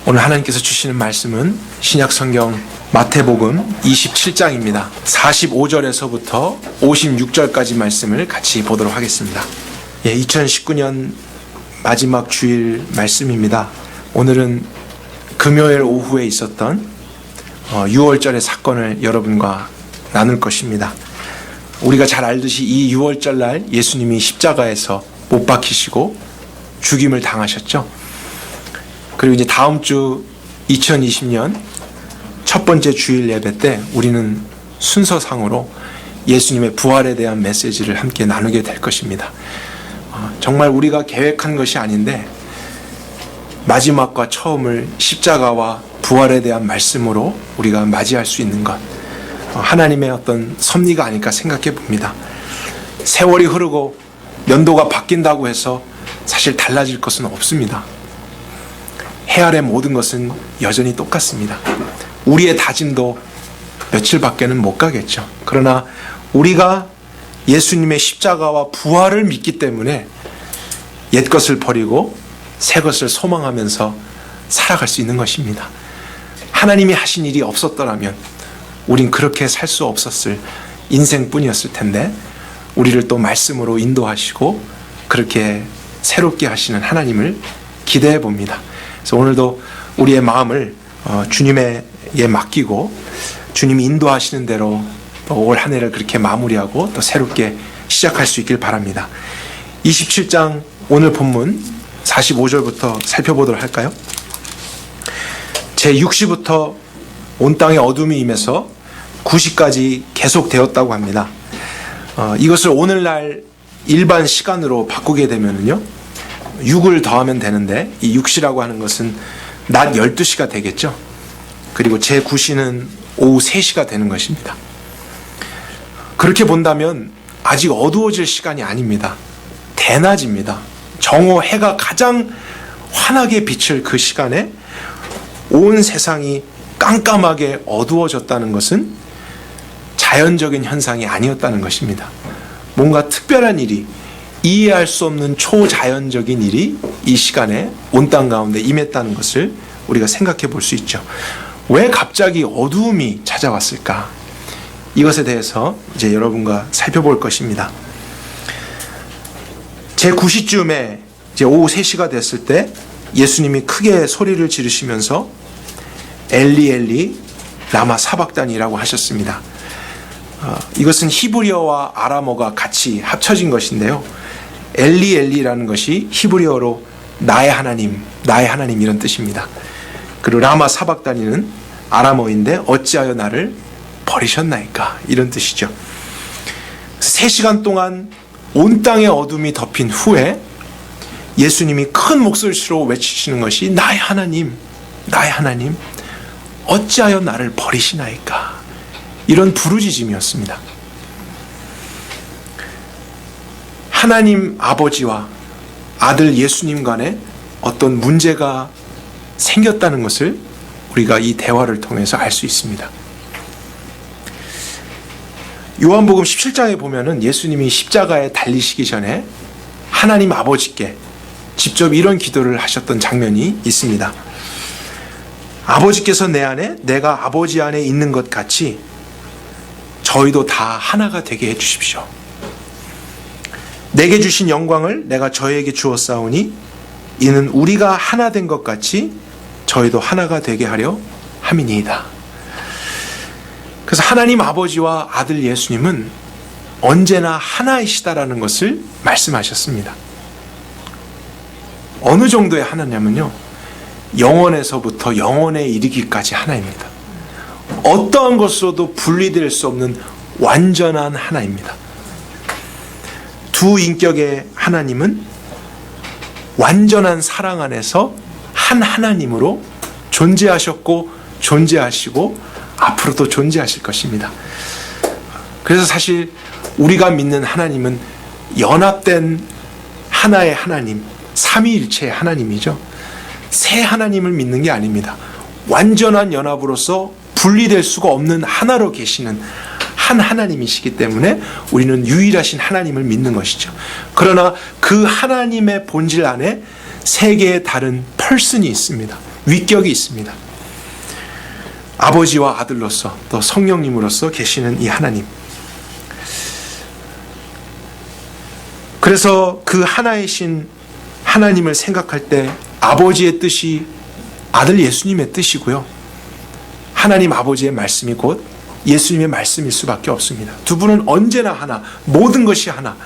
오늘 하나님께서 주시는 말씀은 신약성경 마태복음 27장입니다. 45절에서부터 56절까지 말씀을 같이 보도록 하겠습니다. 2019년 마지막 주일 말씀입니다. 오늘은 금요일 오후에 있었던 6월절의 사건을 여러분과 나눌 것입니다. 우리가 잘 알듯이 이 6월절 날 예수님이 십자가에서 못 박히시고 죽임을 당하셨죠. 그리고 이제 다음 주 2020년 첫 번째 주일 예배 때 우리는 순서상으로 예수님의 부활에 대한 메시지를 함께 나누게 될 것입니다. 정말 우리가 계획한 것이 아닌데 마지막과 처음을 십자가와 부활에 대한 말씀으로 우리가 맞이할 수 있는 것, 하나님의 어떤 섭리가 아닐까 생각해 봅니다. 세월이 흐르고 연도가 바뀐다고 해서 사실 달라질 것은 없습니다. 해 아래 모든 것은 여전히 똑같습니다. 우리의 다짐도 며칠밖에는 못 가겠죠. 그러나 우리가 예수님의 십자가와 부활을 믿기 때문에 옛 것을 버리고 새 것을 소망하면서 살아갈 수 있는 것입니다. 하나님이 하신 일이 없었더라면 우린 그렇게 살 수 없었을 인생뿐이었을 텐데 우리를 또 말씀으로 인도하시고 그렇게 새롭게 하시는 하나님을 기대해 봅니다. 그래서 오늘도 우리의 마음을 주님에게 맡기고 주님이 인도하시는 대로 올 한 해를 그렇게 마무리하고 또 새롭게 시작할 수 있길 바랍니다. 27장 오늘 본문 45절부터 살펴보도록 할까요? 제6시부터 온 땅에 어둠이 임해서 9시까지 계속되었다고 합니다. 이것을 오늘날 일반 시간으로 바꾸게 되면은요 6을 더하면 되는데 이 6시라고 하는 것은 낮 12시가 되겠죠. 그리고 제9시는 오후 3시가 되는 것입니다. 그렇게 본다면 아직 어두워질 시간이 아닙니다. 대낮입니다. 정오 해가 가장 환하게 비칠 그 시간에 온 세상이 깜깜하게 어두워졌다는 것은 자연적인 현상이 아니었다는 것입니다. 뭔가 특별한 일이, 이해할 수 없는 초자연적인 일이 이 시간에 온 땅 가운데 임했다는 것을 우리가 생각해 볼 수 있죠. 왜 갑자기 어두움이 찾아왔을까? 이것에 대해서 이제 여러분과 살펴볼 것입니다. 제9시쯤에 이제 오후 3시가 됐을 때 예수님이 크게 소리를 지르시면서 엘리 엘리 라마 사박단이라고 하셨습니다. 이것은 히브리어와 아람어가 같이 합쳐진 것인데요. 엘리 엘리라는 것이 히브리어로 나의 하나님 이런 뜻입니다. 그리고 라마 사박단이는 아람어인데 어찌하여 나를 버리셨나이까 이런 뜻이죠. 3시간 동안 온 땅의 어둠이 덮인 후에 예수님이 큰 목소리로 외치시는 것이 나의 하나님 어찌하여 나를 버리시나이까 이런 부르짖음이었습니다. 하나님 아버지와 아들 예수님 간에 어떤 문제가 생겼다는 것을 우리가 이 대화를 통해서 알 수 있습니다. 요한복음 17장에 보면은 예수님이 십자가에 달리시기 전에 하나님 아버지께 직접 이런 기도를 하셨던 장면이 있습니다. 아버지께서 내 안에 내가 아버지 안에 있는 것 같이 저희도 다 하나가 되게 해주십시오. 내게 주신 영광을 내가 저희에게 주었사오니 이는 우리가 하나 된 것 같이 저희도 하나가 되게 하려 함이니이다. 그래서 하나님 아버지와 아들 예수님은 언제나 하나이시다라는 것을 말씀하셨습니다. 어느 정도의 하나냐면요, 영원에서부터 영원에 이르기까지 하나입니다. 어떠한 것으로도 분리될 수 없는 완전한 하나입니다. 두 인격의 하나님은 완전한 사랑 안에서 한 하나님으로 존재하셨고 존재하시고 앞으로도 존재하실 것입니다. 그래서 사실 우리가 믿는 하나님은 연합된 하나의 하나님, 삼위일체의 하나님이죠. 세 하나님을 믿는 게 아닙니다. 완전한 연합으로서 분리될 수가 없는 하나로 계시는 한 하나님이시기 때문에 우리는 유일하신 하나님을 믿는 것이죠. 그러나 그 하나님의 본질 안에 세 개의 다른 퍼슨이 있습니다. 위격이 있습니다. 아버지와 아들로서 또 성령님으로서 계시는 이 하나님. 그래서 그 하나이신 하나님을 생각할 때 아버지의 뜻이 아들 예수님의 뜻이고요. 하나님 아버지의 말씀이 곧 예수님의 말씀일 수밖에 없습니다. 두 분은 언제나 하나, 모든 것이 하나.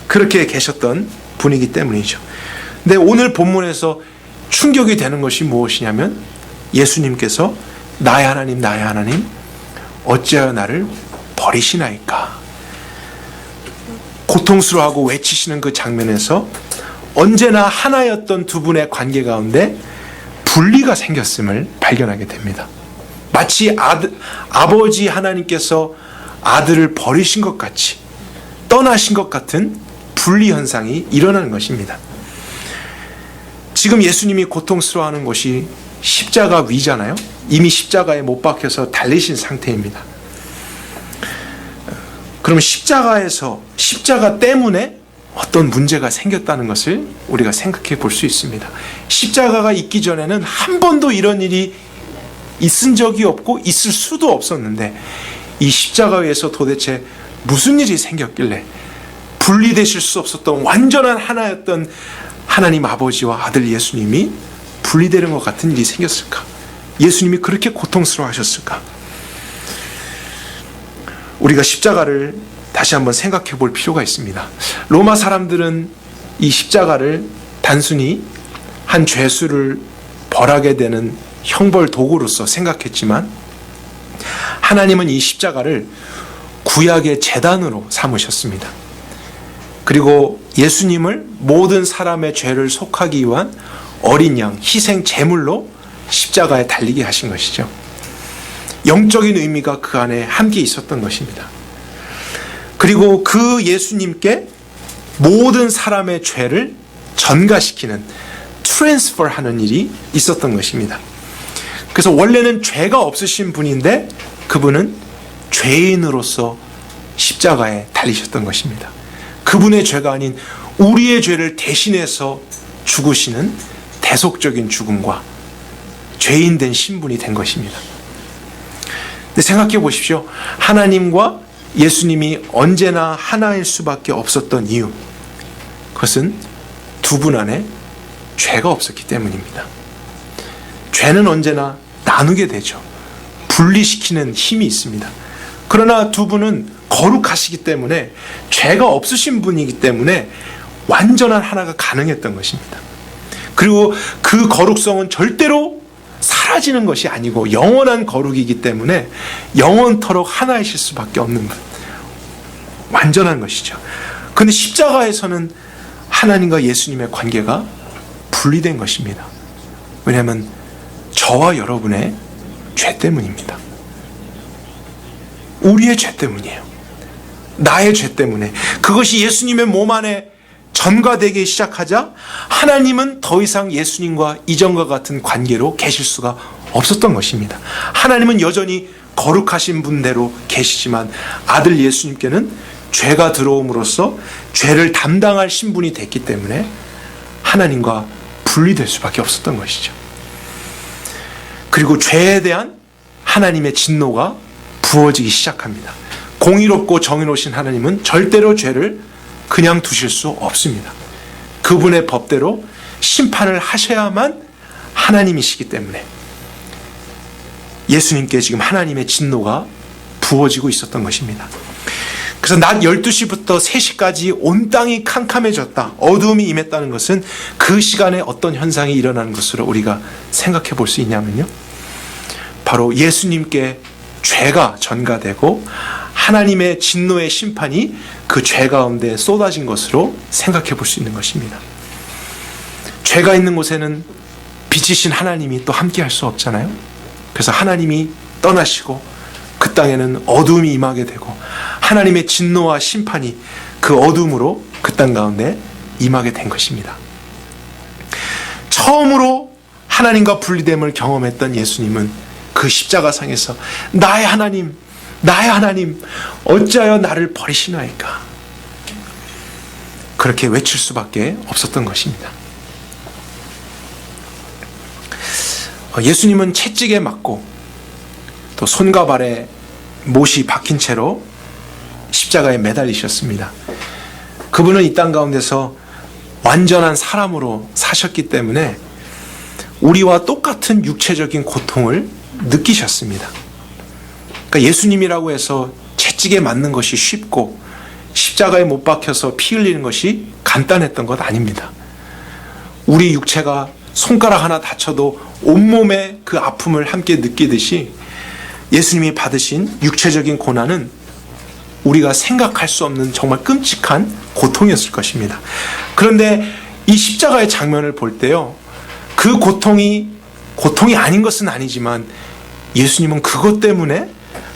그렇게 계셨던 분이기 때문이죠. 근데 오늘 본문에서 충격이 되는 것이 무엇이냐면 예수님께서 나의 하나님, 나의 하나님, 어찌하여 나를 버리시나이까. 고통스러워하고 외치시는 그 장면에서 언제나 하나였던 두 분의 관계 가운데 분리가 생겼음을 발견하게 됩니다. 마치 아버지 하나님께서 아들을 버리신 것 같이, 떠나신 것 같은 분리 현상이 일어나는 것입니다. 지금 예수님이 고통스러워하는 것이 십자가 위잖아요. 이미 십자가에 못 박혀서 달리신 상태입니다. 그러면 십자가 때문에 어떤 문제가 생겼다는 것을 우리가 생각해 볼 수 있습니다. 십자가가 있기 전에는 한 번도 이런 일이 있은 적이 없고 있을 수도 없었는데 이 십자가에서 도대체 무슨 일이 생겼길래 분리되실 수 없었던 완전한 하나였던 하나님 아버지와 아들 예수님이 분리되는 것 같은 일이 생겼을까? 예수님이 그렇게 고통스러워 하셨을까? 우리가 십자가를 다시 한번 생각해 볼 필요가 있습니다. 로마 사람들은 이 십자가를 단순히 한 죄수를 벌하게 되는 형벌 도구로서 생각했지만 하나님은 이 십자가를 구약의 제단으로 삼으셨습니다. 그리고 예수님을 모든 사람의 죄를 속하기 위한 어린 양, 희생 제물로 십자가에 달리게 하신 것이죠. 영적인 의미가 그 안에 함께 있었던 것입니다. 그리고 그 예수님께 모든 사람의 죄를 전가시키는 트랜스퍼하는 일이 있었던 것입니다. 그래서 원래는 죄가 없으신 분인데 그분은 죄인으로서 십자가에 달리셨던 것입니다. 그분의 죄가 아닌 우리의 죄를 대신해서 죽으시는 대속적인 죽음과 죄인 된 신분이 된 것입니다. 근데 생각해 보십시오. 하나님과 예수님이 언제나 하나일 수밖에 없었던 이유, 그것은 두 분 안에 죄가 없었기 때문입니다. 죄는 언제나 나누게 되죠. 분리시키는 힘이 있습니다. 그러나 두 분은 거룩하시기 때문에 죄가 없으신 분이기 때문에 완전한 하나가 가능했던 것입니다. 그리고 그 거룩성은 절대로 사라지는 것이 아니고 영원한 거룩이기 때문에 영원토록 하나이실 수밖에 없는 분, 완전한 것이죠. 그런데 십자가에서는 하나님과 예수님의 관계가 분리된 것입니다. 왜냐하면 저와 여러분의 죄 때문입니다. 우리의 죄 때문이에요. 나의 죄 때문에. 그것이 예수님의 몸 안에 전가되기 시작하자 하나님은 더 이상 예수님과 이전과 같은 관계로 계실 수가 없었던 것입니다. 하나님은 여전히 거룩하신 분대로 계시지만 아들 예수님께는 죄가 들어옴으로써 죄를 담당할 신분이 됐기 때문에 하나님과 분리될 수밖에 없었던 것이죠. 그리고 죄에 대한 하나님의 진노가 부어지기 시작합니다. 공의롭고 정의로우신 하나님은 절대로 죄를 그냥 두실 수 없습니다. 그분의 법대로 심판을 하셔야만 하나님이시기 때문에 예수님께 지금 하나님의 진노가 부어지고 있었던 것입니다. 그래서 낮 12시부터 3시까지 온 땅이 캄캄해졌다, 어두움이 임했다는 것은 그 시간에 어떤 현상이 일어나는 것으로 우리가 생각해 볼 수 있냐면요, 바로 예수님께 죄가 전가되고 하나님의 진노의 심판이 그 죄 가운데 쏟아진 것으로 생각해 볼 수 있는 것입니다. 죄가 있는 곳에는 빛이신 하나님이 또 함께 할 수 없잖아요. 그래서 하나님이 떠나시고 그 땅에는 어둠이 임하게 되고 하나님의 진노와 심판이 그 어둠으로 그 땅 가운데 임하게 된 것입니다. 처음으로 하나님과 분리됨을 경험했던 예수님은 그 십자가상에서 나의 하나님, 나의 하나님, 어찌하여 나를 버리시나이까, 그렇게 외칠 수밖에 없었던 것입니다. 예수님은 채찍에 맞고 또 손과 발에 못이 박힌 채로 십자가에 매달리셨습니다. 그분은 이 땅 가운데서 완전한 사람으로 사셨기 때문에 우리와 똑같은 육체적인 고통을 느끼셨습니다. 그러니까 예수님이라고 해서 채찍에 맞는 것이 쉽고 십자가에 못 박혀서 피 흘리는 것이 간단했던 것 아닙니다. 우리 육체가 손가락 하나 다쳐도 온몸에 그 아픔을 함께 느끼듯이 예수님이 받으신 육체적인 고난은 우리가 생각할 수 없는 정말 끔찍한 고통이었을 것입니다. 그런데 이 십자가의 장면을 볼 때요, 그 고통이 아닌 것은 아니지만 예수님은 그것 때문에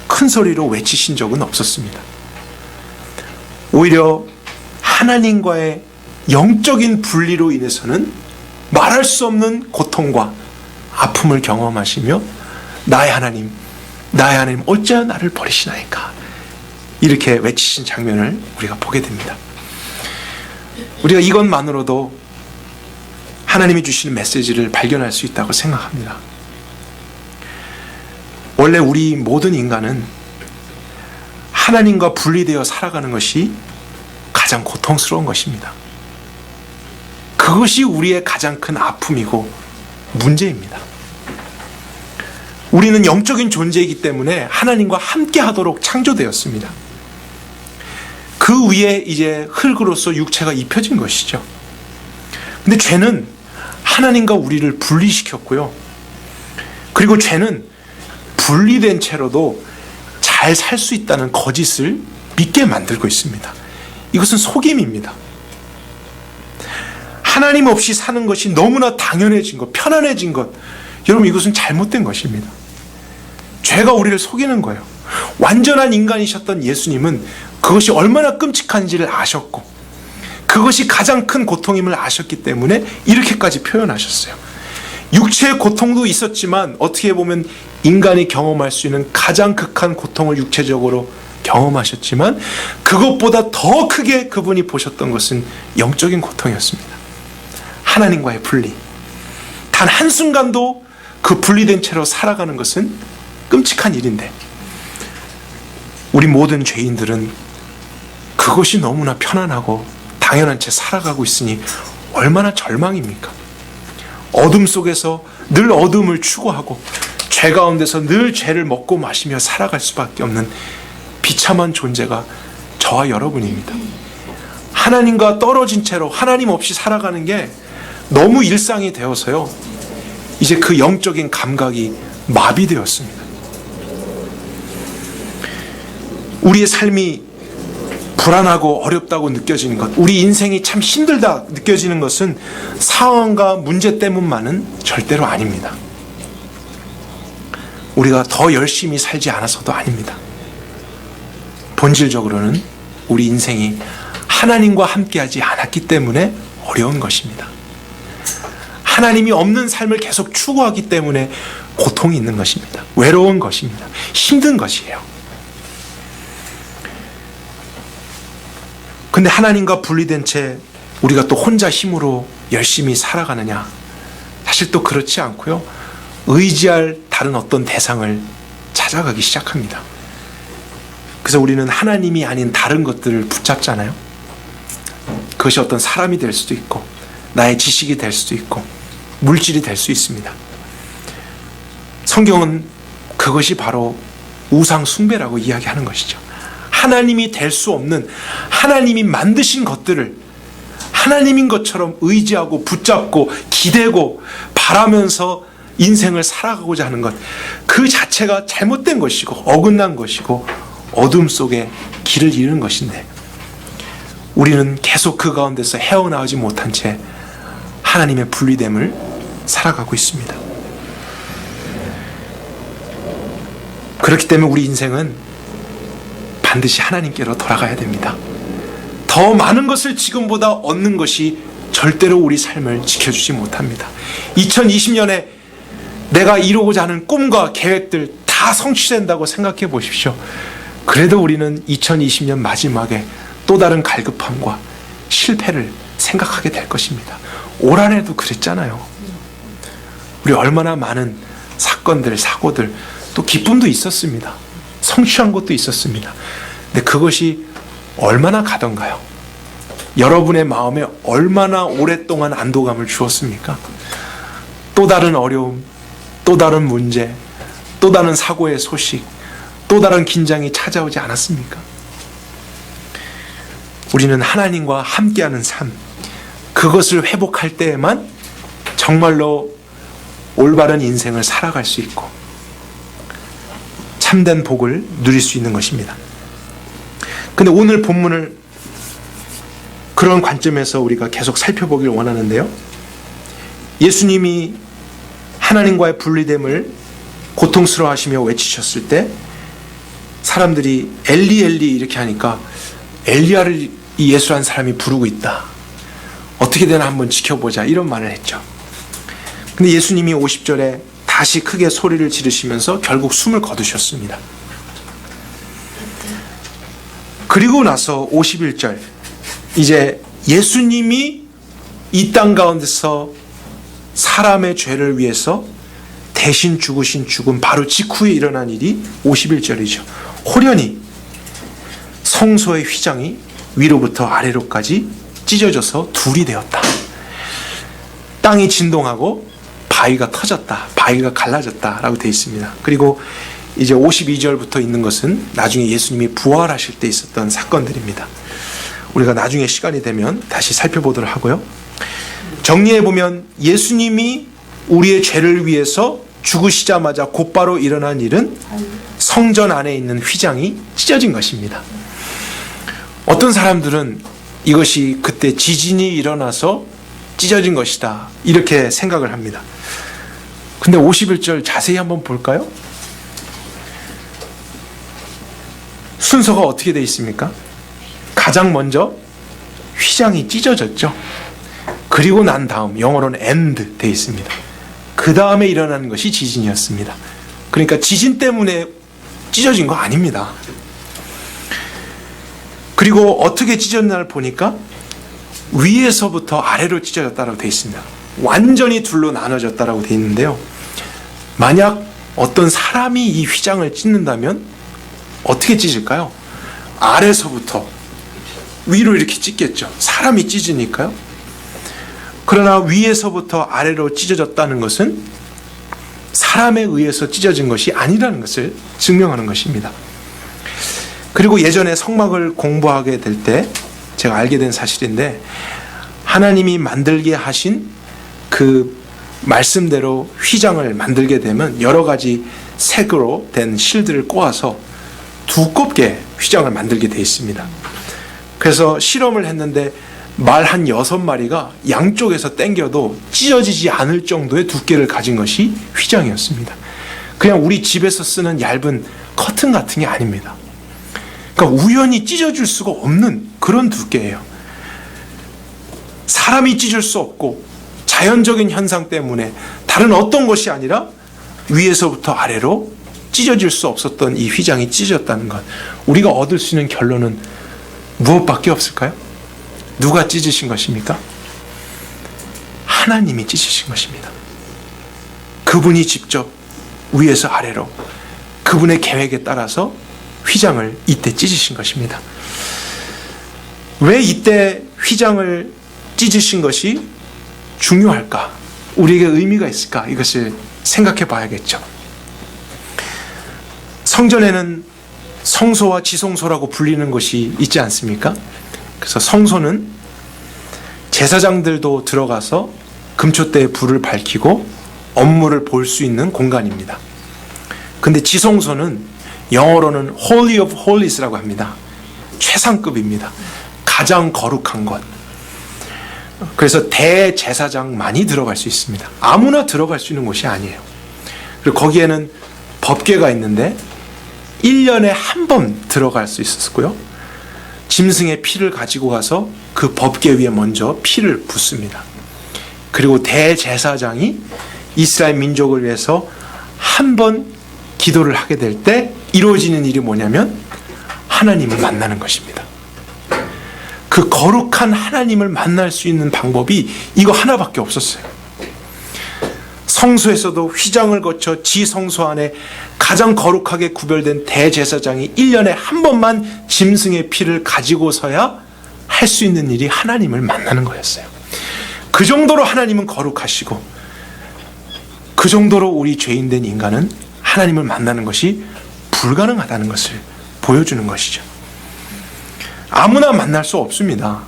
큰 소리로 외치신 적은 없었습니다. 오히려 하나님과의 영적인 분리로 인해서는 말할 수 없는 고통과 아픔을 경험하시며 나의 하나님 어찌하여 나를 버리시나이까, 이렇게 외치신 장면을 우리가 보게 됩니다. 우리가 이것만으로도 하나님이 주시는 메시지를 발견할 수 있다고 생각합니다. 원래 우리 모든 인간은 하나님과 분리되어 살아가는 것이 가장 고통스러운 것입니다. 그것이 우리의 가장 큰 아픔이고 문제입니다. 우리는 영적인 존재이기 때문에 하나님과 함께 하도록 창조되었습니다. 그 위에 이제 흙으로서 육체가 입혀진 것이죠. 근데 죄는 하나님과 우리를 분리시켰고요. 그리고 죄는 분리된 채로도 잘 살 수 있다는 거짓을 믿게 만들고 있습니다. 이것은 속임입니다. 하나님 없이 사는 것이 너무나 당연해진 것, 편안해진 것, 여러분 이것은 잘못된 것입니다. 죄가 우리를 속이는 거예요. 완전한 인간이셨던 예수님은 그것이 얼마나 끔찍한지를 아셨고 그것이 가장 큰 고통임을 아셨기 때문에 이렇게까지 표현하셨어요. 육체의 고통도 있었지만 어떻게 보면 인간이 경험할 수 있는 가장 극한 고통을 육체적으로 경험하셨지만 그것보다 더 크게 그분이 보셨던 것은 영적인 고통이었습니다. 하나님과의 분리. 단 한순간도 그 분리된 채로 살아가는 것은 끔찍한 일인데 우리 모든 죄인들은 그것이 너무나 편안하고 당연한 채 살아가고 있으니 얼마나 절망입니까? 어둠 속에서 늘 어둠을 추구하고 죄 가운데서 늘 죄를 먹고 마시며 살아갈 수밖에 없는 비참한 존재가 저와 여러분입니다. 하나님과 떨어진 채로 하나님 없이 살아가는 게 너무 일상이 되어서요, 이제 그 영적인 감각이 마비되었습니다. 우리의 삶이 불안하고 어렵다고 느껴지는 것, 우리 인생이 참 힘들다 느껴지는 것은 상황과 문제 때문만은 절대로 아닙니다. 우리가 더 열심히 살지 않아서도 아닙니다. 본질적으로는 우리 인생이 하나님과 함께하지 않았기 때문에 어려운 것입니다. 하나님이 없는 삶을 계속 추구하기 때문에 고통이 있는 것입니다. 외로운 것입니다. 힘든 것이에요. 근데 하나님과 분리된 채 우리가 또 혼자 힘으로 열심히 살아가느냐? 사실 또 그렇지 않고요. 의지할 다른 어떤 대상을 찾아가기 시작합니다. 그래서 우리는 하나님이 아닌 다른 것들을 붙잡잖아요. 그것이 어떤 사람이 될 수도 있고 나의 지식이 될 수도 있고 물질이 될 수 있습니다. 성경은 그것이 바로 우상 숭배라고 이야기하는 것이죠. 하나님이 될 수 없는, 하나님이 만드신 것들을 하나님인 것처럼 의지하고 붙잡고 기대고 바라면서 인생을 살아가고자 하는 것, 그 자체가 잘못된 것이고 어긋난 것이고 어둠 속에 길을 잃은 것인데 우리는 계속 그 가운데서 헤어나오지 못한 채 하나님의 분리됨을 살아가고 있습니다. 그렇기 때문에 우리 인생은 반드시 하나님께로 돌아가야 됩니다. 더 많은 것을 지금보다 얻는 것이 절대로 우리 삶을 지켜주지 못합니다. 2020년에 내가 이루고자 하는 꿈과 계획들 다 성취된다고 생각해 보십시오. 그래도 우리는 2020년 마지막에 또 다른 갈급함과 실패를 생각하게 될 것입니다. 올 한해도 그랬잖아요. 우리 얼마나 많은 사건들, 사고들, 또 기쁨도 있었습니다. 성취한 것도 있었습니다. 근데 그것이 얼마나 가던가요? 여러분의 마음에 얼마나 오랫동안 안도감을 주었습니까? 또 다른 어려움, 또 다른 문제, 또 다른 사고의 소식, 또 다른 긴장이 찾아오지 않았습니까? 우리는 하나님과 함께하는 삶, 그것을 회복할 때에만 정말로 올바른 인생을 살아갈 수 있고 참된 복을 누릴 수 있는 것입니다. 근데 오늘 본문을 그런 관점에서 우리가 계속 살펴보길 원하는데요. 예수님이 하나님과의 분리됨을 고통스러워하시며 외치셨을 때 사람들이 엘리 엘리 이렇게 하니까 엘리야를 이 예수라는 사람이 부르고 있다. 어떻게 되나 한번 지켜보자 이런 말을 했죠. 근데 예수님이 50절에 다시 크게 소리를 지르시면서 결국 숨을 거두셨습니다. 그리고 나서 51절 이제 예수님이 이 땅 가운데서 사람의 죄를 위해서 대신 죽으신 죽음 바로 직후에 일어난 일이 51절이죠. 호련히 성소의 휘장이 위로부터 아래로까지 찢어져서 둘이 되었다. 땅이 진동하고 바위가 터졌다. 바위가 갈라졌다 라고 되어 있습니다. 그리고 이제 52절부터 있는 것은 나중에 예수님이 부활하실 때 있었던 사건들입니다. 우리가 나중에 시간이 되면 다시 살펴보도록 하고요. 정리해보면 예수님이 우리의 죄를 위해서 죽으시자마자 곧바로 일어난 일은 성전 안에 있는 휘장이 찢어진 것입니다. 어떤 사람들은 이것이 그때 지진이 일어나서 찢어진 것이다 이렇게 생각을 합니다. 근데 51절 자세히 한번 볼까요? 순서가 어떻게 되어 있습니까? 가장 먼저 휘장이 찢어졌죠. 그리고 난 다음 영어로는 end 되어 있습니다. 그 다음에 일어나는 것이 지진이었습니다. 그러니까 지진 때문에 찢어진 거 아닙니다. 그리고 어떻게 찢어졌나를 보니까 위에서부터 아래로 찢어졌다고 되어 있습니다. 완전히 둘로 나눠졌다고 되어 있는데요. 만약 어떤 사람이 이 휘장을 찢는다면 어떻게 찢을까요? 아래서부터 위로 이렇게 찢겠죠. 사람이 찢으니까요. 그러나 위에서부터 아래로 찢어졌다는 것은 사람에 의해서 찢어진 것이 아니라는 것을 증명하는 것입니다. 그리고 예전에 성막을 공부하게 될 때 제가 알게 된 사실인데 하나님이 만들게 하신 그 말씀대로 휘장을 만들게 되면 여러 가지 색으로 된 실들을 꼬아서 두껍게 휘장을 만들게 되어 있습니다. 그래서 실험을 했는데 말 한 6마리가 양쪽에서 당겨도 찢어지지 않을 정도의 두께를 가진 것이 휘장이었습니다. 그냥 우리 집에서 쓰는 얇은 커튼 같은 게 아닙니다. 그러니까 우연히 찢어질 수가 없는 그런 두께예요. 사람이 찢을 수 없고 자연적인 현상 때문에 다른 어떤 것이 아니라 위에서부터 아래로 찢어질 수 없었던 이 휘장이 찢어졌다는 것. 우리가 얻을 수 있는 결론은 무엇밖에 없을까요? 누가 찢으신 것입니까? 하나님이 찢으신 것입니다. 그분이 직접 위에서 아래로 그분의 계획에 따라서 휘장을 이때 찢으신 것입니다. 왜 이때 휘장을 찢으신 것이 중요할까? 우리에게 의미가 있을까? 이것을 생각해 봐야겠죠. 성전에는 성소와 지성소라고 불리는 것이 있지 않습니까? 그래서 성소는 제사장들도 들어가서 금초대에 불을 밝히고 업무를 볼 수 있는 공간입니다. 근데 지성소는 영어로는 Holy of Holies라고 합니다. 최상급입니다. 가장 거룩한 것. 그래서 대제사장만이 들어갈 수 있습니다. 아무나 들어갈 수 있는 곳이 아니에요. 그리고 거기에는 법궤가 있는데 1년에 한 번 들어갈 수 있었고요. 짐승의 피를 가지고 가서 그 법궤 위에 먼저 피를 붓습니다. 그리고 대제사장이 이스라엘 민족을 위해서 한 번 기도를 하게 될 때 이루어지는 일이 뭐냐면 하나님을 만나는 것입니다. 그 거룩한 하나님을 만날 수 있는 방법이 이거 하나밖에 없었어요. 성소에서도 휘장을 거쳐 지성소 안에 가장 거룩하게 구별된 대제사장이 1년에 한 번만 짐승의 피를 가지고서야 할 수 있는 일이 하나님을 만나는 거였어요. 그 정도로 하나님은 거룩하시고 그 정도로 우리 죄인된 인간은 하나님을 만나는 것이 불가능하다는 것을 보여주는 것이죠. 아무나 만날 수 없습니다.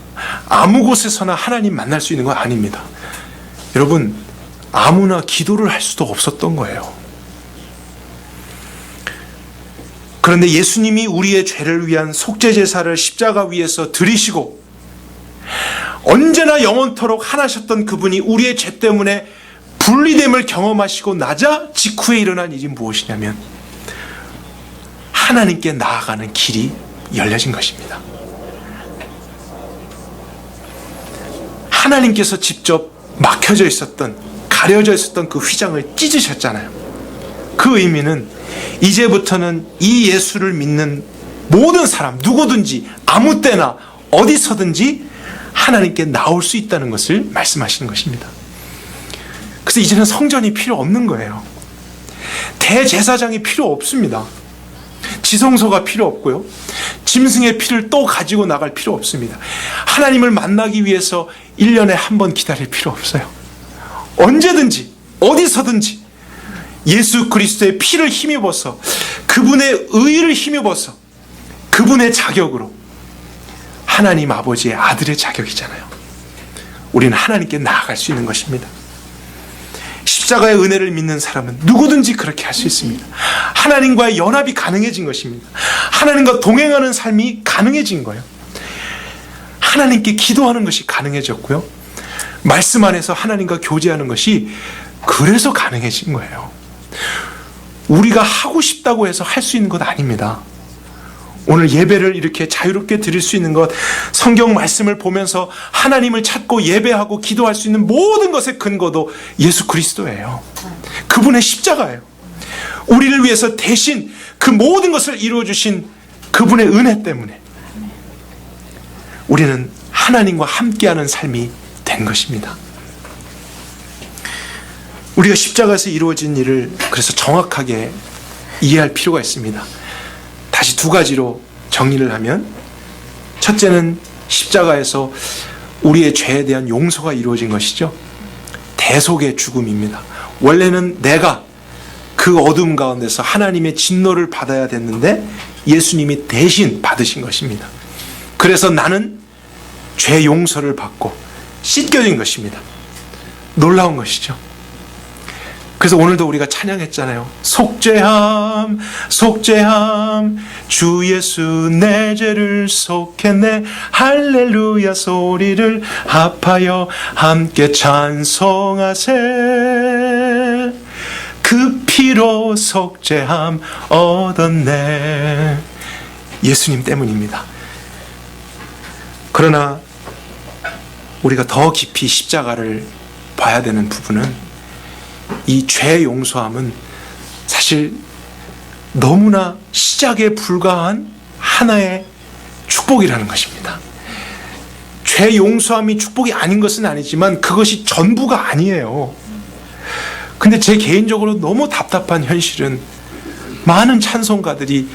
아무 곳에서나 하나님 만날 수 있는 건 아닙니다. 여러분, 아무나 기도를 할 수도 없었던 거예요. 그런데 예수님이 우리의 죄를 위한 속죄제사를 십자가 위에서 드리시고 언제나 영원토록 하나셨던 그분이 우리의 죄 때문에 분리됨을 경험하시고 나자 직후에 일어난 일이 무엇이냐면 하나님께 나아가는 길이 열려진 것입니다. 하나님께서 직접 막혀져 있었던, 가려져 있었던 그 휘장을 찢으셨잖아요. 그 의미는 이제부터는 이 예수를 믿는 모든 사람, 누구든지 아무 때나 어디서든지 하나님께 나올 수 있다는 것을 말씀하시는 것입니다. 그래서 이제는 성전이 필요 없는 거예요. 대제사장이 필요 없습니다. 지성소가 필요 없고요. 짐승의 피를 또 가지고 나갈 필요 없습니다. 하나님을 만나기 위해서 1년에 한 번 기다릴 필요 없어요. 언제든지 어디서든지 예수 그리스도의 피를 힘입어서 그분의 의를 힘입어서 그분의 자격으로 하나님 아버지의 아들의 자격이잖아요. 우리는 하나님께 나아갈 수 있는 것입니다. 십자가의 은혜를 믿는 사람은 누구든지 그렇게 할 수 있습니다. 하나님과의 연합이 가능해진 것입니다. 하나님과 동행하는 삶이 가능해진 거예요. 하나님께 기도하는 것이 가능해졌고요. 말씀 안에서 하나님과 교제하는 것이 그래서 가능해진 거예요. 우리가 하고 싶다고 해서 할 수 있는 것 아닙니다. 오늘 예배를 이렇게 자유롭게 드릴 수 있는 것, 성경 말씀을 보면서 하나님을 찾고 예배하고 기도할 수 있는 모든 것의 근거도 예수 그리스도예요. 그분의 십자가예요. 우리를 위해서 대신 그 모든 것을 이루어주신 그분의 은혜 때문에 우리는 하나님과 함께하는 삶이 된 것입니다. 우리가 십자가에서 이루어진 일을 그래서 정확하게 이해할 필요가 있습니다. 다시 두 가지로 정리를 하면, 첫째는 십자가에서 우리의 죄에 대한 용서가 이루어진 것이죠. 대속의 죽음입니다. 원래는 내가 그 어둠 가운데서 하나님의 진노를 받아야 됐는데 예수님이 대신 받으신 것입니다. 그래서 나는 죄 용서를 받고 씻겨진 것입니다. 놀라운 것이죠. 그래서 오늘도 우리가 찬양했잖아요. 속죄함 속죄함 주 예수 내 죄를 속했네. 할렐루야 소리를 합하여 함께 찬송하세. 그 피로 속죄함 얻었네. 예수님 때문입니다. 그러나 우리가 더 깊이 십자가를 봐야 되는 부분은 이 죄 용서함은 사실 너무나 시작에 불과한 하나의 축복이라는 것입니다. 죄 용서함이 축복이 아닌 것은 아니지만 그것이 전부가 아니에요. 근데 제 개인적으로 너무 답답한 현실은 많은 찬송가들이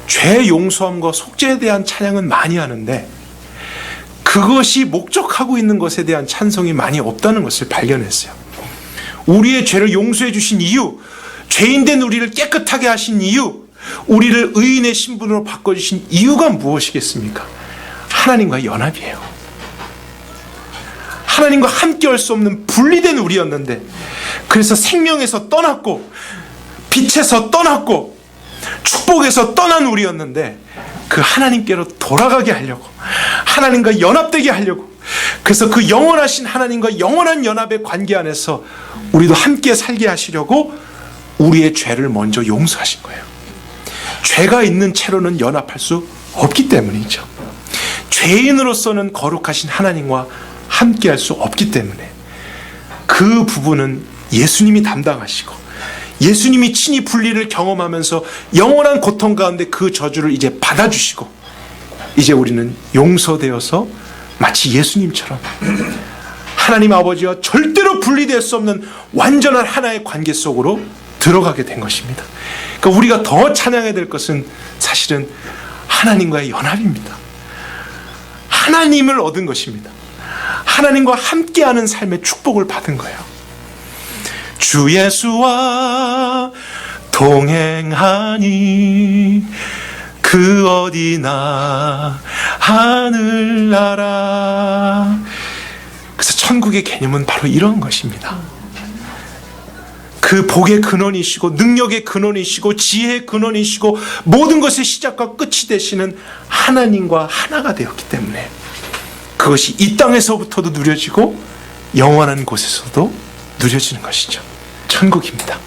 죄 용서함과 속죄에 대한 찬양은 많이 하는데 그것이 목적하고 있는 것에 대한 찬송이 많이 없다는 것을 발견했어요. 우리의 죄를 용서해 주신 이유, 죄인된 우리를 깨끗하게 하신 이유, 우리를 의인의 신분으로 바꿔주신 이유가 무엇이겠습니까? 하나님과 연합이에요. 하나님과 함께 할 수 없는 분리된 우리였는데, 그래서 생명에서 떠났고 빛에서 떠났고 축복에서 떠난 우리였는데 그 하나님께로 돌아가게 하려고, 하나님과 연합되게 하려고, 그래서 그 영원하신 하나님과 영원한 연합의 관계 안에서 우리도 함께 살게 하시려고 우리의 죄를 먼저 용서하신 거예요. 죄가 있는 채로는 연합할 수 없기 때문이죠. 죄인으로서는 거룩하신 하나님과 함께 할 수 없기 때문에 그 부분은 예수님이 담당하시고 예수님이 친히 분리를 경험하면서 영원한 고통 가운데 그 저주를 이제 받아주시고 이제 우리는 용서되어서 마치 예수님처럼 하나님 아버지와 절대로 분리될 수 없는 완전한 하나의 관계 속으로 들어가게 된 것입니다. 그러니까 우리가 더 찬양해야 될 것은 사실은 하나님과의 연합입니다. 하나님을 얻은 것입니다. 하나님과 함께하는 삶의 축복을 받은 거예요. 주 예수와 동행하니 그 어디나 하늘나라. 그래서 천국의 개념은 바로 이런 것입니다. 그 복의 근원이시고 능력의 근원이시고 지혜의 근원이시고 모든 것의 시작과 끝이 되시는 하나님과 하나가 되었기 때문에 그것이 이 땅에서부터도 누려지고 영원한 곳에서도 누려지는 것이죠. 천국입니다.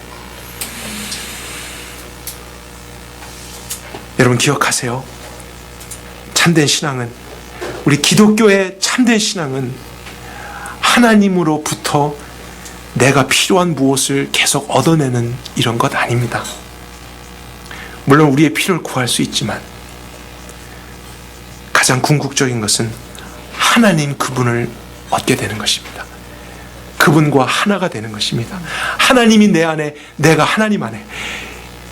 여러분 기억하세요. 참된 신앙은, 우리 기독교의 참된 신앙은 하나님으로부터 내가 필요한 무엇을 계속 얻어내는 이런 것 아닙니다. 물론 우리의 필요를 구할 수 있지만 가장 궁극적인 것은 하나님 그분을 얻게 되는 것입니다. 그분과 하나가 되는 것입니다. 하나님이 내 안에, 내가 하나님 안에.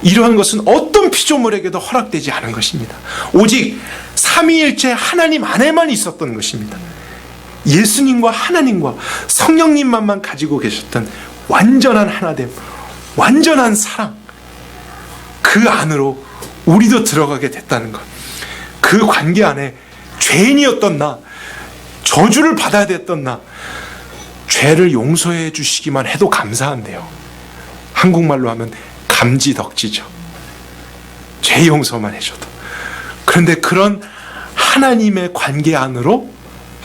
이러한 것은 어떤 피조물에게도 허락되지 않은 것입니다. 오직 삼위일체 하나님 안에만 있었던 것입니다. 예수님과 하나님과 성령님만만 가지고 계셨던 완전한 하나됨, 완전한 사랑, 그 안으로 우리도 들어가게 됐다는 것. 그 관계 안에 죄인이었던 나, 저주를 받아야 됐던 나, 죄를 용서해 주시기만 해도 감사한데요. 한국말로 하면 감지덕지죠. 죄 용서만 해줘도. 그런데 그런 하나님의 관계 안으로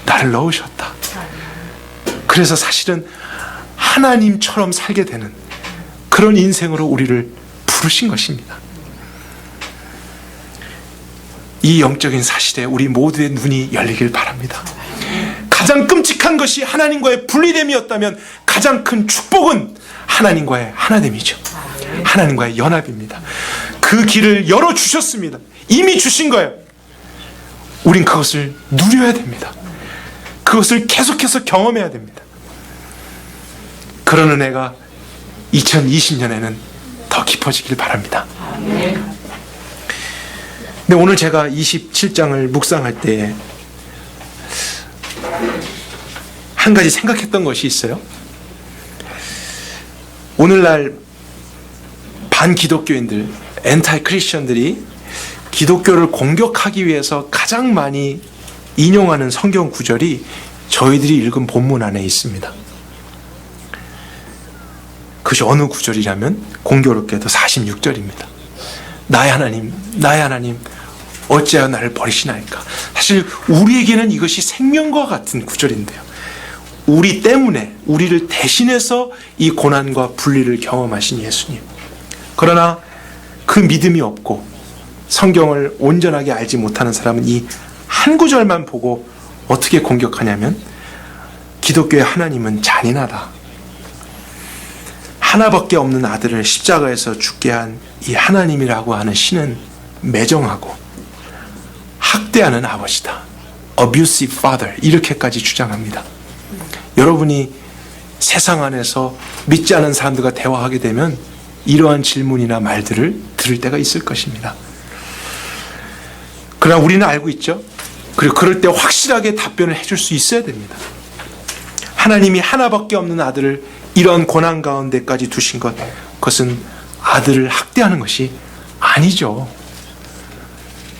나를 넣으셨다. 그래서 사실은 하나님처럼 살게 되는 그런 인생으로 우리를 부르신 것입니다. 이 영적인 사실에 우리 모두의 눈이 열리길 바랍니다. 가장 끔찍한 것이 하나님과의 분리됨이었다면 가장 큰 축복은 하나님과의 하나됨이죠. 하나님과의 연합입니다. 그 길을 열어주셨습니다. 이미 주신 거예요. 우린 그것을 누려야 됩니다. 그것을 계속해서 경험해야 됩니다. 그런 은혜가 2020년에는 더 깊어지길 바랍니다. 근데 오늘 제가 27장을 묵상할 때 한 가지 생각했던 것이 있어요. 오늘날 반기독교인들, 엔타이 크리스천들이 기독교를 공격하기 위해서 가장 많이 인용하는 성경 구절이 저희들이 읽은 본문 안에 있습니다. 그것이 어느 구절이냐면 공교롭게도 46절입니다. 나의 하나님, 나의 하나님, 어찌하여 나를 버리시나이까. 사실 우리에게는 이것이 생명과 같은 구절인데요. 우리 때문에, 우리를 대신해서 이 고난과 분리를 경험하신 예수님. 그러나 그 믿음이 없고 성경을 온전하게 알지 못하는 사람은 이 한 구절만 보고 어떻게 공격하냐면 기독교의 하나님은 잔인하다. 하나밖에 없는 아들을 십자가에서 죽게 한 이 하나님이라고 하는 신은 매정하고 학대하는 아버지다. Abusive father. 이렇게까지 주장합니다. 여러분이 세상 안에서 믿지 않은 사람들과 대화하게 되면 이러한 질문이나 말들을 들을 때가 있을 것입니다. 그러나 우리는 알고 있죠. 그리고 그럴 때 확실하게 답변을 해줄 수 있어야 됩니다. 하나님이 하나밖에 없는 아들을 이런 고난 가운데까지 두신 것, 그것은 아들을 학대하는 것이 아니죠.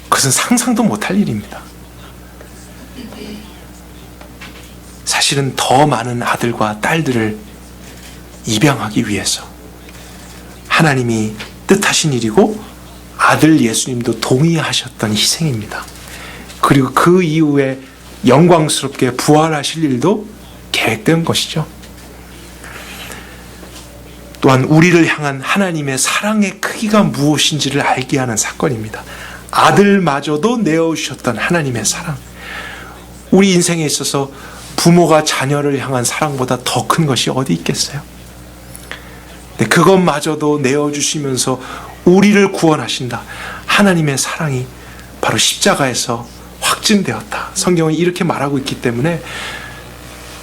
그것은 상상도 못할 일입니다. 사실은 더 많은 아들과 딸들을 입양하기 위해서 하나님이 뜻하신 일이고 아들 예수님도 동의하셨던 희생입니다. 그리고 그 이후에 영광스럽게 부활하실 일도 계획된 것이죠. 또한 우리를 향한 하나님의 사랑의 크기가 무엇인지를 알게 하는 사건입니다. 아들마저도 내어주셨던 하나님의 사랑. 우리 인생에 있어서 부모가 자녀를 향한 사랑보다 더 큰 것이 어디 있겠어요? 근데 그것마저도 내어주시면서 우리를 구원하신다. 하나님의 사랑이 바로 십자가에서 확증되었다. 성경은 이렇게 말하고 있기 때문에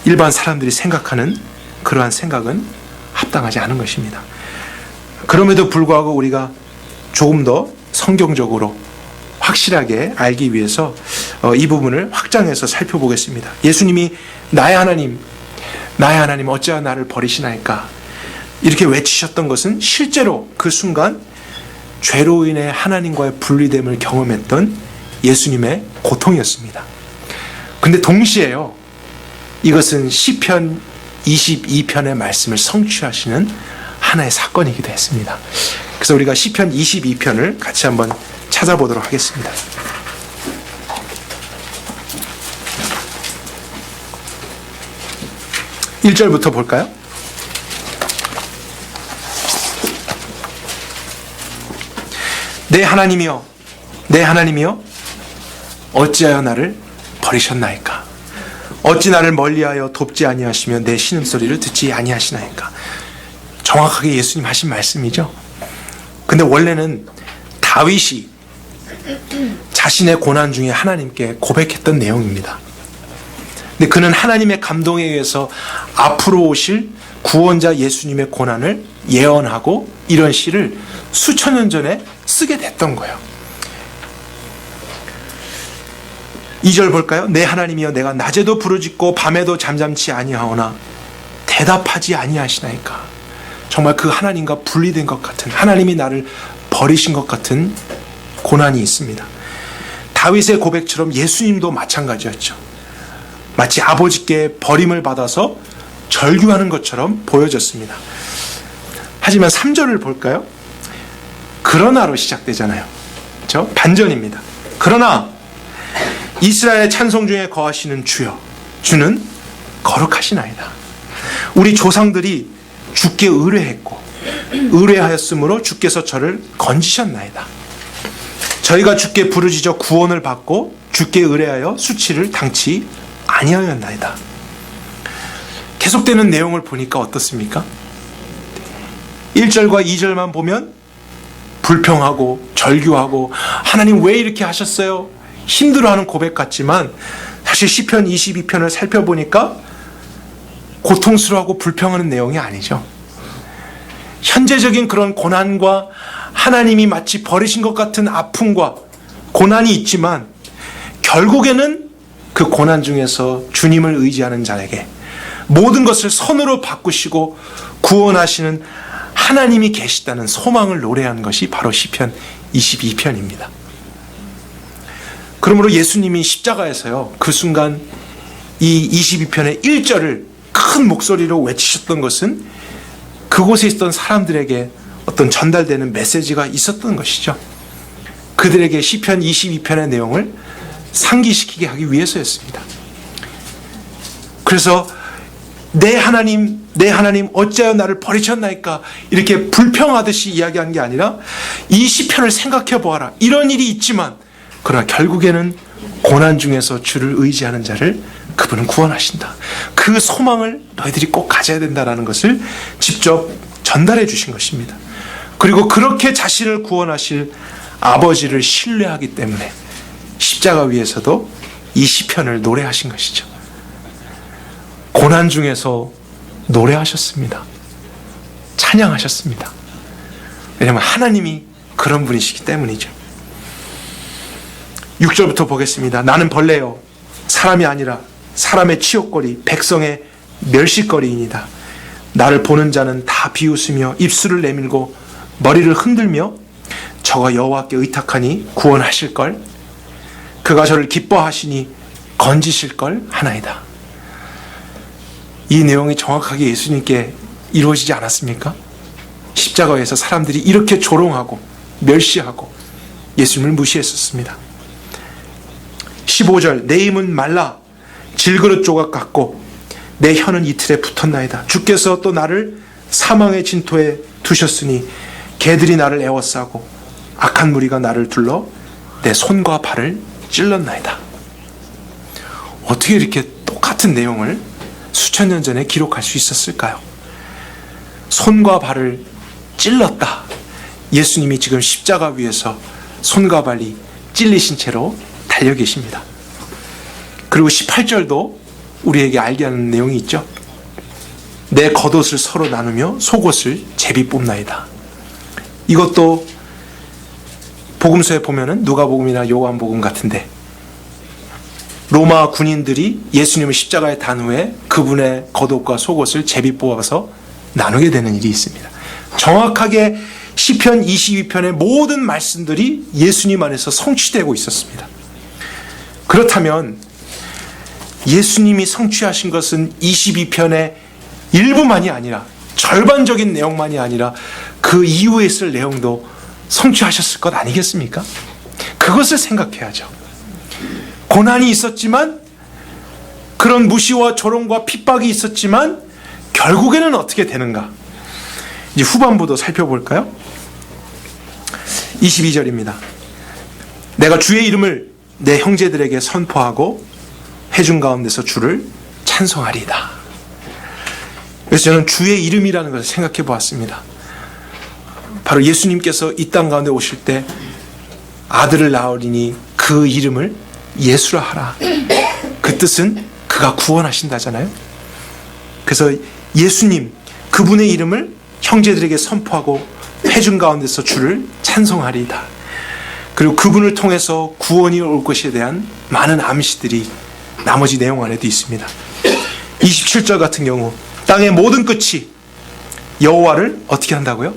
일반 사람들이 생각하는 그러한 생각은 합당하지 않은 것입니다. 그럼에도 불구하고 우리가 조금 더 성경적으로 확실하게 알기 위해서 이 부분을 확장해서 살펴보겠습니다. 예수님이 나의 하나님 어찌하여 나를 버리시나이까 이렇게 외치셨던 것은 실제로 그 순간 죄로 인해 하나님과의 분리됨을 경험했던 예수님의 고통이었습니다. 근데 동시에요, 이것은 시편 22편의 말씀을 성취하시는 하나의 사건이기도 했습니다. 그래서 우리가 시편 22편을 같이 한번 찾아보도록 하겠습니다. 1절부터 볼까요? 내 하나님이여 어찌하여 나를 버리셨나이까? 어찌 나를 멀리하여 돕지 아니하시며 내 신음소리를 듣지 아니하시나이까? 정확하게 예수님 하신 말씀이죠. 근데 원래는 다윗이 자신의 고난 중에 하나님께 고백했던 내용입니다. 근데 그는 하나님의 감동에 의해서 앞으로 오실 구원자 예수님의 고난을 예언하고 이런 시를 수천 년 전에 쓰게 됐던 거예요. 2절 볼까요? 내 하나님이여 내가 낮에도 부르짖고 밤에도 잠잠치 아니하오나 대답하지 아니하시나이까? 정말 그 하나님과 분리된 것 같은, 하나님이 나를 버리신 것 같은 고난이 있습니다. 다윗의 고백처럼 예수님도 마찬가지였죠. 마치 아버지께 버림을 받아서 절규하는 것처럼 보여졌습니다. 하지만 3절을 볼까요? 그러나로 시작되잖아요. 그렇죠? 반전입니다. 그러나 이스라엘의 찬송 중에 거하시는 주여, 주는 거룩하시나이다. 우리 조상들이 주께 의뢰했고 의뢰하였으므로 주께서 저를 건지셨나이다. 저희가 주께 부르짖어 구원을 받고 주께 의뢰하여 수치를 당치 아니하였나이다. 계속되는 내용을 보니까 어떻습니까? 1절과 2절만 보면 불평하고 절규하고 하나님 왜 이렇게 하셨어요? 힘들어하는 고백 같지만 사실 시편 22편을 살펴보니까 고통스러워하고 불평하는 내용이 아니죠. 현재적인 그런 고난과 하나님이 마치 버리신 것 같은 아픔과 고난이 있지만 결국에는 그 고난 중에서 주님을 의지하는 자에게 모든 것을 선으로 바꾸시고 구원하시는 하나님이 계시다는 소망을 노래한 것이 바로 시편 22편입니다. 그러므로 예수님이 십자가에서요, 그 순간 이 22편의 1절을 큰 목소리로 외치셨던 것은 그곳에 있던 사람들에게 어떤 전달되는 메시지가 있었던 것이죠. 그들에게 시편 22편의 내용을 상기시키게 하기 위해서였습니다. 그래서 내 하나님 어찌하여 나를 버리셨나이까 이렇게 불평하듯이 이야기한 게 아니라 이 시편을 생각해 보아라. 이런 일이 있지만 그러나 결국에는 고난 중에서 주를 의지하는 자를 그분은 구원하신다. 그 소망을 너희들이 꼭 가져야 된다는 것을 직접 전달해 주신 것입니다. 그리고 그렇게 자신을 구원하실 아버지를 신뢰하기 때문에 십자가 위에서도 이 시편을 노래하신 것이죠. 고난 중에서 노래하셨습니다. 찬양하셨습니다. 왜냐하면 하나님이 그런 분이시기 때문이죠. 6절부터 보겠습니다. 나는 벌레요 사람이 아니라 사람의 치욕거리 백성의 멸시거리이니다. 나를 보는 자는 다 비웃으며 입술을 내밀고 머리를 흔들며 저가 여호와께 의탁하니 구원하실걸, 그가 저를 기뻐하시니 건지실걸 하나이다. 이 내용이 정확하게 예수님께 이루어지지 않았습니까? 십자가에서 사람들이 이렇게 조롱하고 멸시하고 예수님을 무시했었습니다. 15절 내 힘은 말라 질그릇 조각 같고 내 혀는 이틀에 붙었나이다. 주께서 또 나를 사망의 진토에 두셨으니 개들이 나를 에워싸고 악한 무리가 나를 둘러 내 손과 발을 찔렀나이다. 어떻게 이렇게 똑같은 내용을 수천 년 전에 기록할 수 있었을까요? 손과 발을 찔렀다. 예수님이 지금 십자가 위에서 손과 발이 찔리신 채로 달려 계십니다. 그리고 18절도 우리에게 알게 하는 내용이 있죠. 내 겉옷을 서로 나누며 속옷을 제비 뽑나이다. 이것도 복음서에 보면은 누가복음이나 요한복음 같은데 로마 군인들이 예수님을 십자가에 단 후에 그분의 겉옷과 속옷을 제비 뽑아서 나누게 되는 일이 있습니다. 정확하게 시편 22편의 모든 말씀들이 예수님 안에서 성취되고 있었습니다. 그렇다면 예수님이 성취하신 것은 22편의 일부만이 아니라 절반적인 내용만이 아니라 그 이후에 있을 내용도 성취하셨을 것 아니겠습니까? 그것을 생각해야죠. 고난이 있었지만, 그런 무시와 조롱과 핍박이 있었지만 결국에는 어떻게 되는가? 이제 후반부도 살펴볼까요? 22절입니다. 내가 주의 이름을 내 형제들에게 선포하고 회중 가운데서 주를 찬송하리이다. 그래서 저는 주의 이름이라는 것을 생각해 보았습니다. 바로 예수님께서 이 땅 가운데 오실 때 아들을 낳으리니 그 이름을 예수라 하라. 그 뜻은 그가 구원하신다잖아요. 그래서 예수님, 그분의 이름을 형제들에게 선포하고 회중 가운데서 주를 찬송하리이다. 그리고 그분을 통해서 구원이 올 것에 대한 많은 암시들이 나머지 내용 안에도 있습니다. 27절 같은 경우 땅의 모든 끝이 여호와를 어떻게 한다고요?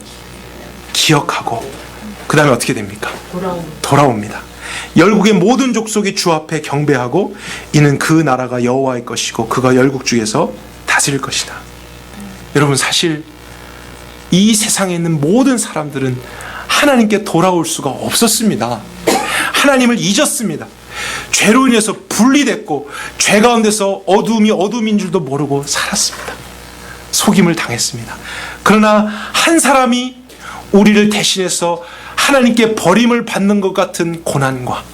기억하고 그 다음에 어떻게 됩니까? 돌아옵니다. 열국의 모든 족속이 주 앞에 경배하고 이는 그 나라가 여호와의 것이고 그가 열국 중에서 다스릴 것이다. 여러분, 사실 이 세상에 있는 모든 사람들은 하나님께 돌아올 수가 없었습니다. 하나님을 잊었습니다. 죄로 인해서 분리됐고 죄 가운데서 어둠이 어둠인 줄도 모르고 살았습니다. 속임을 당했습니다. 그러나 한 사람이 우리를 대신해서 하나님께 버림을 받는 것 같은 고난과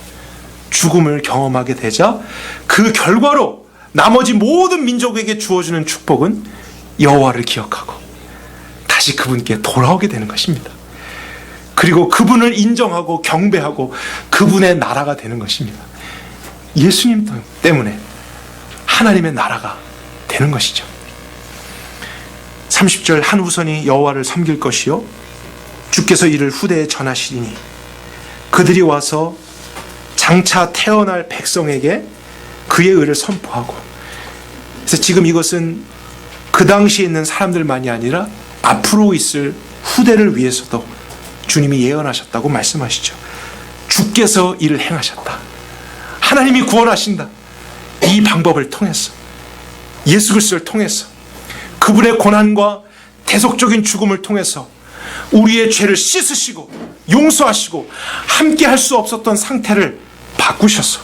죽음을 경험하게 되자 그 결과로 나머지 모든 민족에게 주어지는 축복은 여호와를 기억하고 다시 그분께 돌아오게 되는 것입니다. 그리고 그분을 인정하고 경배하고 그분의 나라가 되는 것입니다. 예수님 때문에 하나님의 나라가 되는 것이죠. 30절 한 후손이 여호와를 섬길 것이요 주께서 이를 후대에 전하시리니 그들이 와서 장차 태어날 백성에게 그의 의를 선포하고. 그래서 지금 이것은 그 당시에 있는 사람들만이 아니라 앞으로 있을 후대를 위해서도 주님이 예언하셨다고 말씀하시죠. 주께서 이를 행하셨다. 하나님이 구원하신다. 이 방법을 통해서, 예수 그리스도를 통해서, 그분의 고난과 대속적인 죽음을 통해서 우리의 죄를 씻으시고 용서하시고 함께 할 수 없었던 상태를 바꾸셔서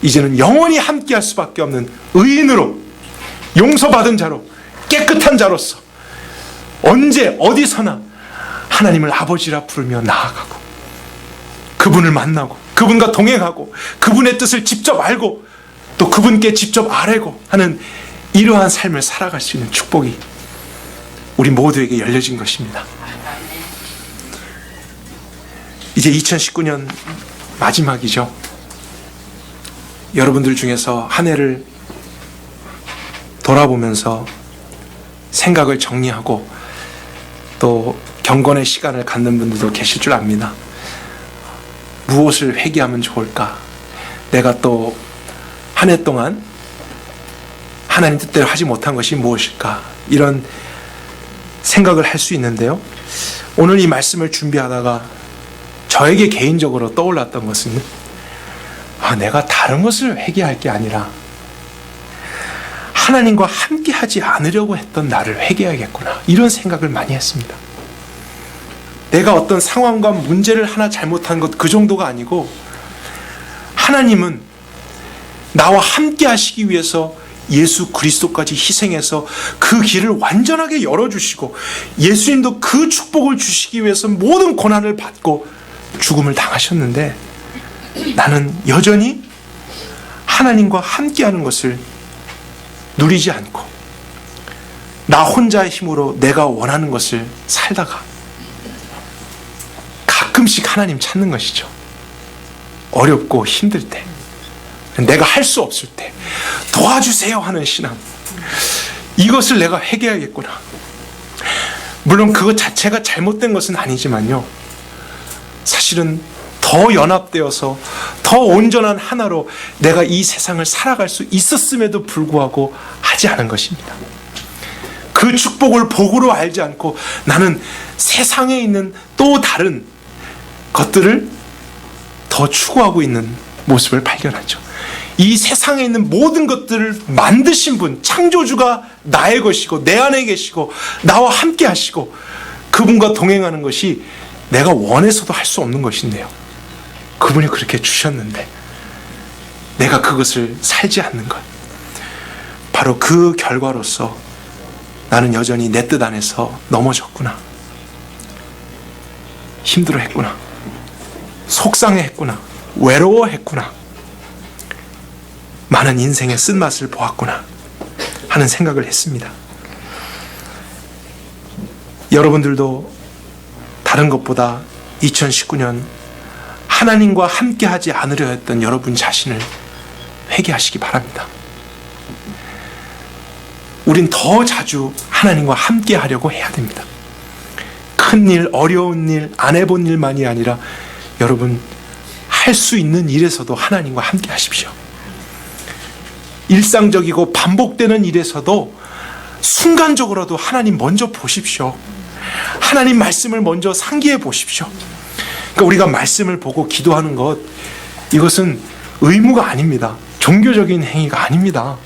이제는 영원히 함께 할 수밖에 없는 의인으로, 용서받은 자로, 깨끗한 자로서 언제 어디서나 하나님을 아버지라 부르며 나아가고 그분을 만나고 그분과 동행하고 그분의 뜻을 직접 알고 또 그분께 직접 아뢰고 하는 이러한 삶을 살아갈 수 있는 축복이 우리 모두에게 열려진 것입니다. 이제 2019년 마지막이죠. 여러분들 중에서 한 해를 돌아보면서 생각을 정리하고 또 경건의 시간을 갖는 분들도 계실 줄 압니다. 무엇을 회개하면 좋을까? 내가 또 한 해 동안 하나님 뜻대로 하지 못한 것이 무엇일까? 이런 생각을 할 수 있는데요. 오늘 이 말씀을 준비하다가 저에게 개인적으로 떠올랐던 것은 내가 다른 것을 회개할 게 아니라 하나님과 함께 하지 않으려고 했던 나를 회개해야겠구나, 이런 생각을 많이 했습니다. 내가 어떤 상황과 문제를 하나 잘못한 것 그 정도가 아니고 하나님은 나와 함께 하시기 위해서 예수 그리스도까지 희생해서 그 길을 완전하게 열어주시고 예수님도 그 축복을 주시기 위해서 모든 고난을 받고 죽음을 당하셨는데 나는 여전히 하나님과 함께하는 것을 누리지 않고 나 혼자의 힘으로 내가 원하는 것을 살다가 가끔씩 하나님 찾는 것이죠. 어렵고 힘들 때, 내가 할 수 없을 때, 도와주세요 하는 신앙, 이것을 내가 회개하겠구나. 물론 그것 자체가 잘못된 것은 아니지만요, 사실은 더 연합되어서 더 온전한 하나로 내가 이 세상을 살아갈 수 있었음에도 불구하고 하지 않은 것입니다. 그 축복을 복으로 알지 않고 나는 세상에 있는 또 다른 것들을 더 추구하고 있는 모습을 발견하죠. 이 세상에 있는 모든 것들을 만드신 분, 창조주가 나의 것이고 내 안에 계시고 나와 함께 하시고 그분과 동행하는 것이 내가 원해서도 할 수 없는 것인데요, 그분이 그렇게 주셨는데 내가 그것을 살지 않는 것, 바로 그 결과로서 나는 여전히 내 뜻 안에서 넘어졌구나, 힘들어했구나, 속상해했구나, 외로워했구나, 많은 인생의 쓴맛을 보았구나 하는 생각을 했습니다. 여러분들도 다른 것보다 2019년 하나님과 함께하지 않으려 했던 여러분 자신을 회개하시기 바랍니다. 우린 더 자주 하나님과 함께하려고 해야 됩니다. 큰일, 어려운 일, 안 해본 일만이 아니라 여러분 할 수 있는 일에서도 하나님과 함께 하십시오. 일상적이고 반복되는 일에서도 순간적으로도 하나님 먼저 보십시오. 하나님 말씀을 먼저 상기해 보십시오. 그러니까 우리가 말씀을 보고 기도하는 것, 이것은 의무가 아닙니다. 종교적인 행위가 아닙니다.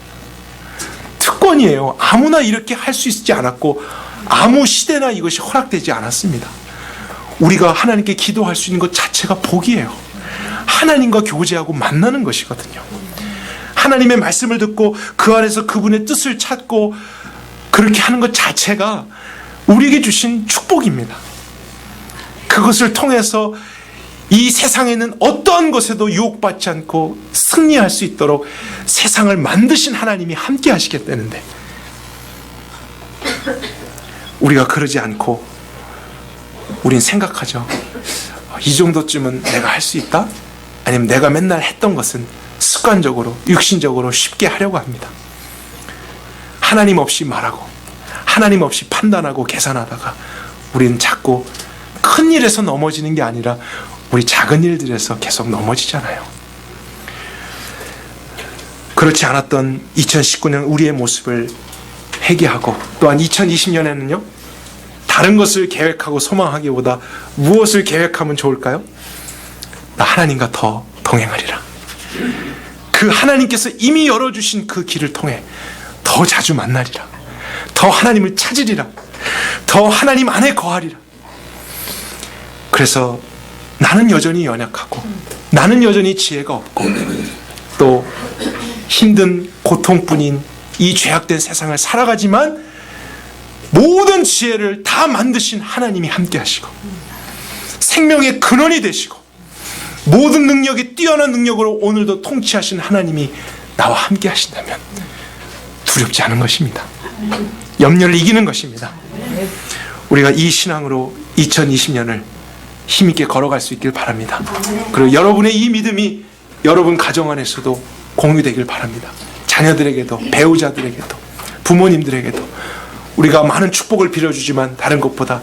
특권이에요. 아무나 이렇게 할 수 있지 않았고 아무 시대나 이것이 허락되지 않았습니다. 우리가 하나님께 기도할 수 있는 것 자체가 복이에요. 하나님과 교제하고 만나는 것이거든요. 하나님의 말씀을 듣고 그 안에서 그분의 뜻을 찾고 그렇게 하는 것 자체가 우리에게 주신 축복입니다. 그것을 통해서 이 세상에 있는 어떠한 것에도 유혹받지 않고 승리할 수 있도록 세상을 만드신 하나님이 함께 하시겠다는데, 우리가 그러지 않고 우린 생각하죠. 이 정도쯤은 내가 할 수 있다? 아니면 내가 맨날 했던 것은 습관적으로, 육신적으로 쉽게 하려고 합니다. 하나님 없이 말하고 하나님 없이 판단하고 계산하다가 우리는 자꾸 큰 일에서 넘어지는 게 아니라 우리 작은 일들에서 계속 넘어지잖아요. 그렇지 않았던 2019년 우리의 모습을 회개하고, 또한 2020년에는요 다른 것을 계획하고 소망하기보다 무엇을 계획하면 좋을까요? 나 하나님과 더 동행하리라. 그 하나님께서 이미 열어주신 그 길을 통해 더 자주 만나리라. 더 하나님을 찾으리라. 더 하나님 안에 거하리라. 그래서 나는 여전히 연약하고 나는 여전히 지혜가 없고 또 힘든 고통뿐인 이 죄악된 세상을 살아가지만 모든 지혜를 다 만드신 하나님이 함께 하시고 생명의 근원이 되시고 모든 능력이 뛰어난 능력으로 오늘도 통치하신 하나님이 나와 함께 하신다면 두렵지 않은 것입니다. 염려를 이기는 것입니다. 우리가 이 신앙으로 2020년을 힘있게 걸어갈 수 있길 바랍니다. 그리고 여러분의 이 믿음이 여러분 가정 안에서도 공유되길 바랍니다. 자녀들에게도, 배우자들에게도, 부모님들에게도 우리가 많은 축복을 빌어주지만 다른 것보다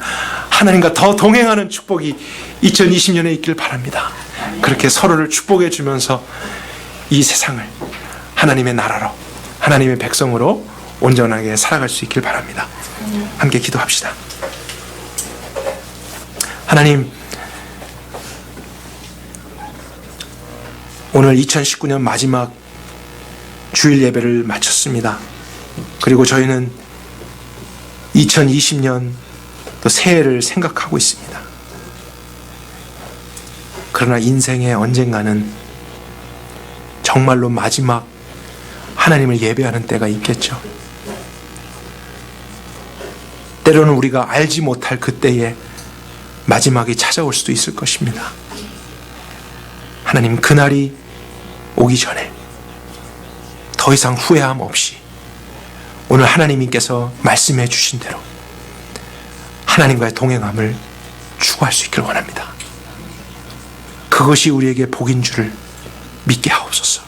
하나님과 더 동행하는 축복이 2020년에 있길 바랍니다. 그렇게 서로를 축복해 주면서 이 세상을 하나님의 나라로, 하나님의 백성으로 온전하게 살아갈 수 있길 바랍니다. 함께 기도합시다. 하나님, 오늘 2019년 마지막 주일 예배를 마쳤습니다. 그리고 저희는 2020년 또 새해를 생각하고 있습니다. 그러나 인생의 언젠가는 정말로 마지막 하나님을 예배하는 때가 있겠죠. 때로는 우리가 알지 못할 그때에 마지막이 찾아올 수도 있을 것입니다. 하나님, 그날이 오기 전에 더 이상 후회함 없이 오늘 하나님께서 말씀해 주신 대로 하나님과의 동행함을 추구할 수 있기를 원합니다. 그것이 우리에게 복인 줄을 믿게 하옵소서.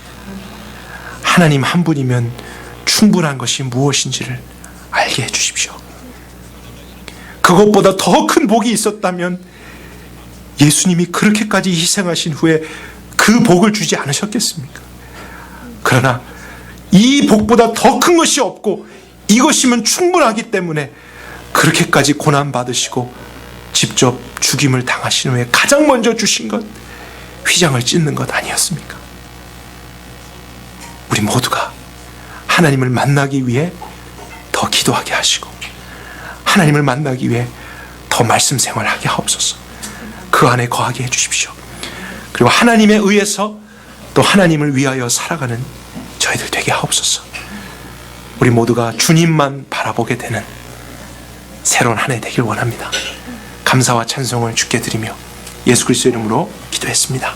하나님 한 분이면 충분한 것이 무엇인지를 알게 해주십시오. 그것보다 더 큰 복이 있었다면 예수님이 그렇게까지 희생하신 후에 그 복을 주지 않으셨겠습니까? 그러나 이 복보다 더 큰 것이 없고 이것이면 충분하기 때문에 그렇게까지 고난받으시고 직접 죽임을 당하신 후에 가장 먼저 주신 것, 휘장을 찢는 것 아니었습니까? 우리 모두가 하나님을 만나기 위해 더 기도하게 하시고 하나님을 만나기 위해 더 말씀 생활하게 하옵소서. 그 안에 거하게 해주십시오. 그리고 하나님에 의해서 또 하나님을 위하여 살아가는 저희들 되게 하옵소서. 우리 모두가 주님만 바라보게 되는 새로운 한 해 되길 원합니다. 감사와 찬송을 주께 드리며 예수 그리스도의 이름으로 기도했습니다.